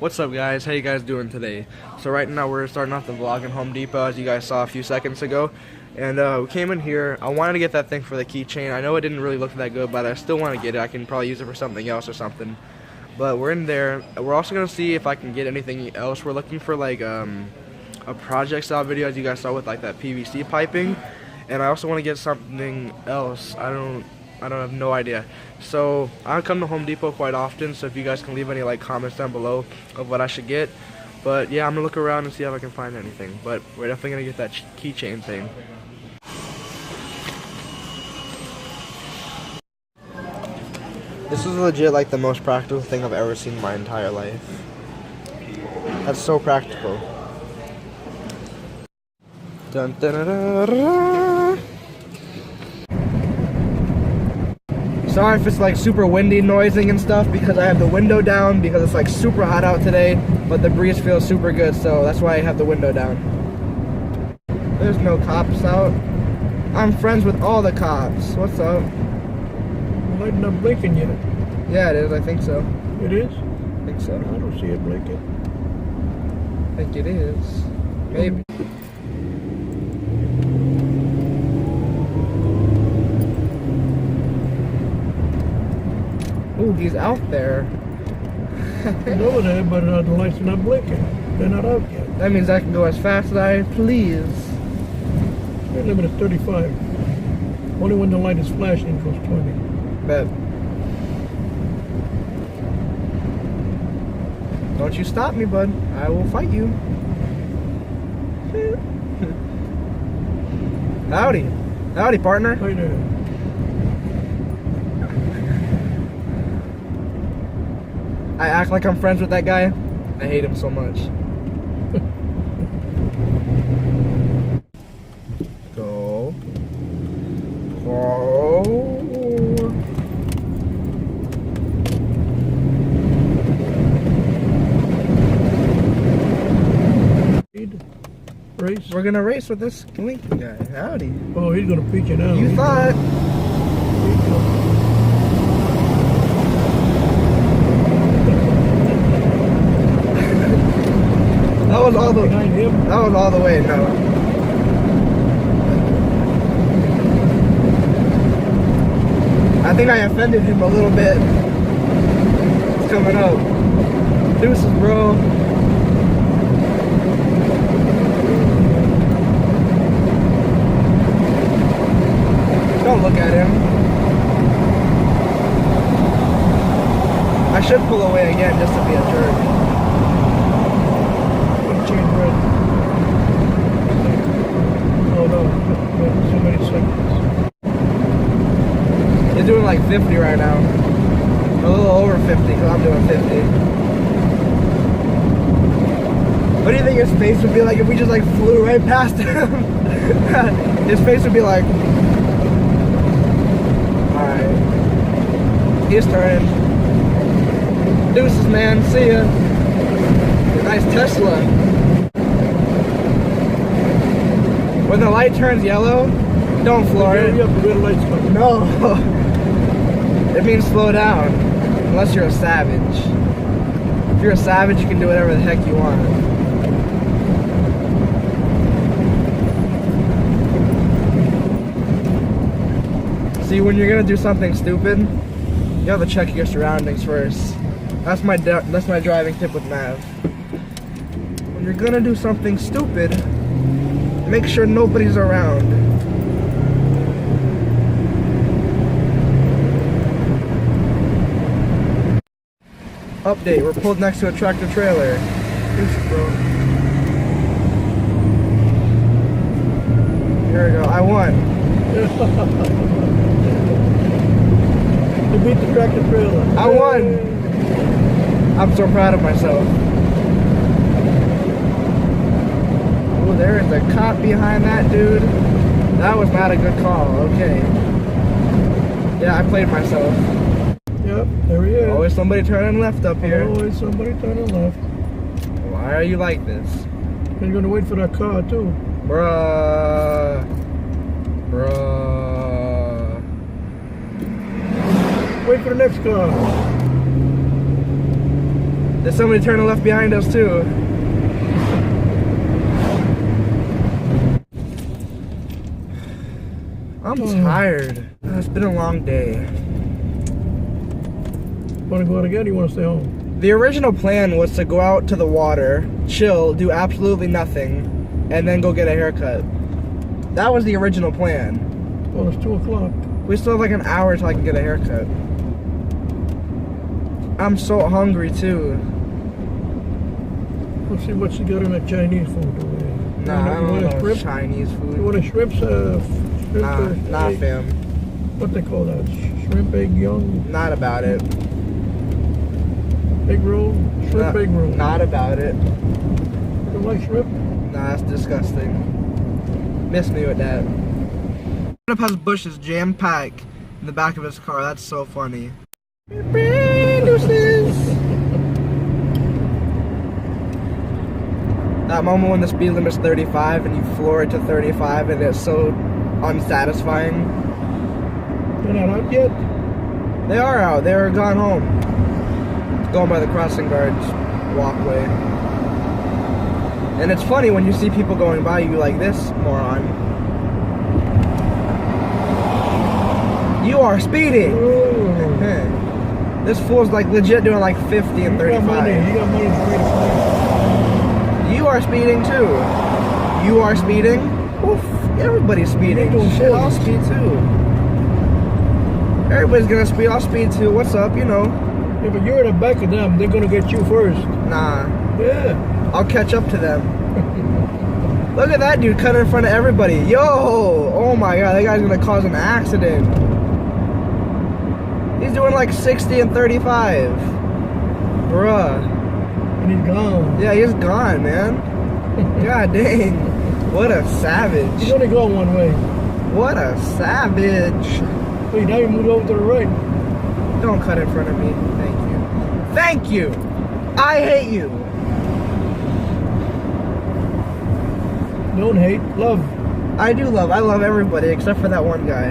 What's up, guys? How you guys doing today? So right now we're starting off the vlog in Home Depot, as you guys saw a few seconds ago. And we came in here. I wanted to get that thing for the keychain. I know it didn't really look that good, but I still want to get it. I can probably use it for something else or something. But we're in there. We're also going to see if I can get anything else. We're looking for like a project style video, as you guys saw, with like that PVC piping. And I also want to get something else. I don't have no idea. So I come to Home Depot quite often, so if you guys can leave any like comments down below of what I should get. But yeah, I'm gonna look around and see if I can find anything. But we're definitely gonna get that keychain thing. This is legit like the most practical thing I've ever seen in my entire life. That's so practical. Dun, dun, dun, dun, dun. Sorry if it's like super windy noising and stuff, because I have the window down because it's like super hot out today, but the breeze feels super good, so that's why I have the window down. There's no cops out. I'm friends with all the cops. What's up? The light not blinking yet. Yeah, it is. I think so. It is? I think so. I don't see it blinking. I think it is. Maybe. Ooh, he's out there. He's over there, but the lights are not blinking. They're not out yet. That means I can go as fast as I please. Speed limit is 35. Only when the light is flashing goes 20. Bet. Don't you stop me, bud. I will fight you. Howdy. Howdy, partner. Right there. I act like I'm friends with that guy. I hate him so much. Go. Go. Race. We're gonna race with this Lincoln guy. Howdy. Oh, he's gonna beat you now. You thought. That was all the behind him. That was all the way, no. I think I offended him a little bit. It's coming up. Deuces, bro. Don't look at him. I should pull away again just to be a jerk. Change red. Oh no, so many seconds. He's doing like 50 right now. A little over 50 because I'm doing 50. What do you think his face would be like if we just like flew right past him? His face would be like, alright. He's turning. Deuces, man. See ya. Nice Tesla. When the light turns yellow, don't floor it. Up, the red light's coming. No. It means slow down. Unless you're a savage. If you're a savage, you can do whatever the heck you want. See, when you're gonna do something stupid, you have to check your surroundings first. That's my driving tip with Mav. When you're gonna do something stupid, make sure nobody's around. Update, we're pulled next to a tractor trailer. Bro. Here we go, I won. You beat the tractor trailer. I won. I'm so proud of myself. Oh, there is a cop behind that dude. That was not a good call. Okay. Yeah, I played myself. Yep, there he is. Always somebody turning left up here. Always somebody turning left. Why are you like this? He's gonna wait for that car too. Bruh. Bruh. Wait for the next car. Did somebody turn left behind us too? I'm tired. It's been a long day. Want to go out again or you want to stay home? The original plan was to go out to the water, chill, do absolutely nothing, and then go get a haircut. That was the original plan. Well, it's 2 o'clock. We still have like an hour till I can get a haircut. I'm so hungry too. Let's see what you got in that Chinese food over there. Nah, I You want don't a know shrimp? Chinese You food. want a shrimp? Nah, egg- fam. What they call that? Shrimp egg young? Not about it. Egg roll? Shrimp egg roll. Not about it. You don't like shrimp? Nah, that's disgusting. Miss me with that. Up has bushes jam-packed in the back of his car. That's so funny. That moment when the speed limit's 35 and you floor it to 35 and it's so unsatisfying. They're not out yet? They are out. They are gone home. Going by the crossing guards walkway. And it's funny when you see people going by you like this, moron. You are speeding! Oh. This fool's like legit doing like 50 and You got 35. money. You got money for me to play. You are speeding too. You are speeding. Oof, everybody's speeding. You're doing Shit, I'll 40s. speed too. Everybody's gonna speed. I'll speed too. What's up? You know. Yeah, but you're in the back of them. They're gonna get you first. Nah, Yeah. I'll catch up to them. Look at that dude cutting in front of everybody. Yo! Oh my god, that guy's gonna cause an accident. He's doing like 60 and 35. Bruh. And he's gone. Yeah, he's gone, man. God dang. What a He's savage. only going one way. What a savage. Wait, now you moved over to the right. Don't cut in front of me. Thank you. Thank you. I hate you. Don't hate, love. I love everybody except for that one guy.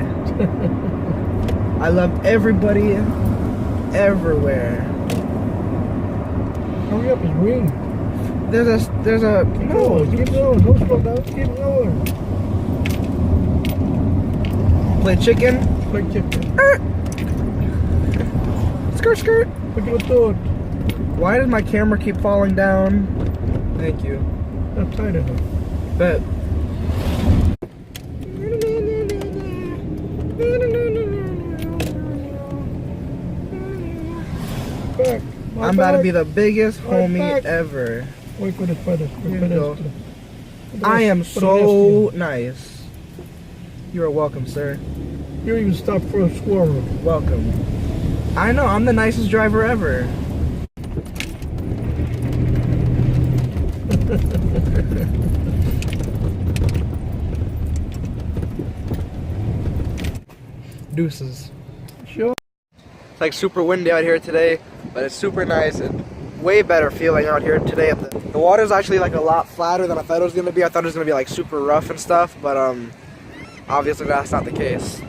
I love everybody everywhere. Hurry up, it's green. There's a Keep no. going, keep going. Don't slow down, keep going. Play chicken. Like chicken. Skirt skirt. Look at the thought. Why does my camera keep falling down? Thank you. Not tight enough. Bet. Back. I'm about to be the biggest My homie back. ever. Wait for the Here you go. pedestrian. I am so nice. You are welcome, sir. You even stop for a squirrel. Welcome. I know, I'm the nicest driver ever. Deuces. Sure. It's like super windy out here today, but it's super nice and way better feeling out here today. The water's actually like a lot flatter than I thought it was gonna be. I thought it was gonna be like super rough and stuff, but obviously that's not the case.